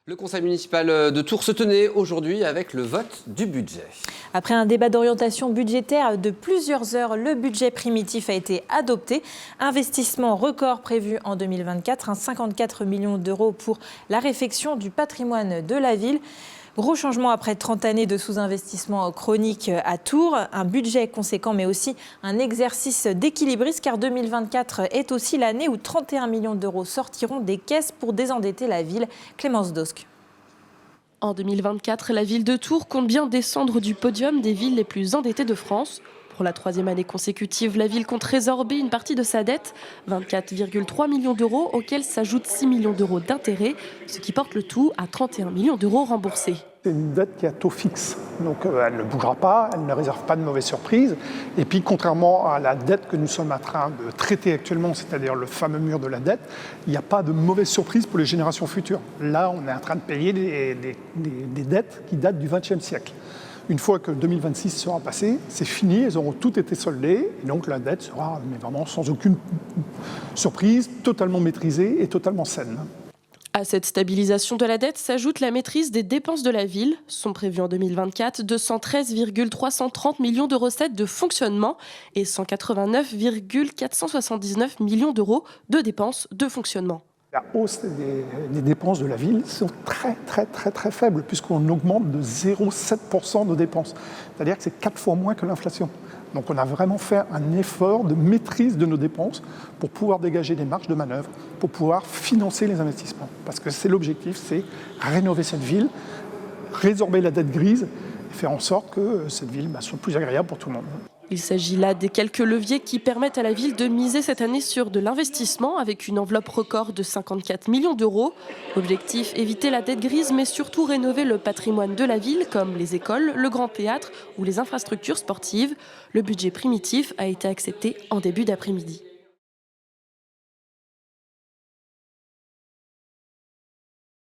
Le conseil municipal de Tours se tenait aujourd'hui avec le vote du budget. Après un débat d'orientation budgétaire de plusieurs heures, le budget primitif a été adopté. Investissement record prévu en 2024, 54 millions d'euros pour la réfection du patrimoine de la ville. Gros changement après 30 années de sous-investissement chronique à Tours. Un budget conséquent, mais aussi un exercice d'équilibriste, car 2024 est aussi l'année où 31 millions d'euros sortiront des caisses pour désendetter la ville. Clémence Dosque. En 2024, la ville de Tours compte bien descendre du podium des villes les plus endettées de France. Pour la troisième année consécutive, la ville compte résorber une partie de sa dette, 24,3 millions d'euros, auxquels s'ajoutent 6 millions d'euros d'intérêts, ce qui porte le tout à 31 millions d'euros remboursés. C'est une dette qui a taux fixe, donc elle ne bougera pas, elle ne réserve pas de mauvaises surprises. Et puis contrairement à la dette que nous sommes en train de traiter actuellement, c'est-à-dire le fameux mur de la dette, il n'y a pas de mauvaises surprises pour les générations futures. Là, on est en train de payer des dettes qui datent du XXe siècle. Une fois que 2026 sera passé, c'est fini, elles auront toutes été soldées, et donc la dette sera mais vraiment sans aucune surprise, totalement maîtrisée et totalement saine. À cette stabilisation de la dette s'ajoute la maîtrise des dépenses de la ville. Sont prévues en 2024 213,330 millions de recettes de fonctionnement et 189,479 millions d'euros de dépenses de fonctionnement. La hausse des dépenses de la ville sont très faibles, puisqu'on augmente de 0,7% nos dépenses. C'est-à-dire que c'est 4 fois moins que l'inflation. Donc on a vraiment fait un effort de maîtrise de nos dépenses pour pouvoir dégager des marges de manœuvre, pour pouvoir financer les investissements. Parce que c'est l'objectif, c'est rénover cette ville, résorber la dette grise, et faire en sorte que cette ville soit plus agréable pour tout le monde. Il s'agit là des quelques leviers qui permettent à la ville de miser cette année sur de l'investissement avec une enveloppe record de 54 millions d'euros. Objectif, éviter la dette grise mais surtout rénover le patrimoine de la ville comme les écoles, le grand théâtre ou les infrastructures sportives. Le budget primitif a été accepté en début d'après-midi.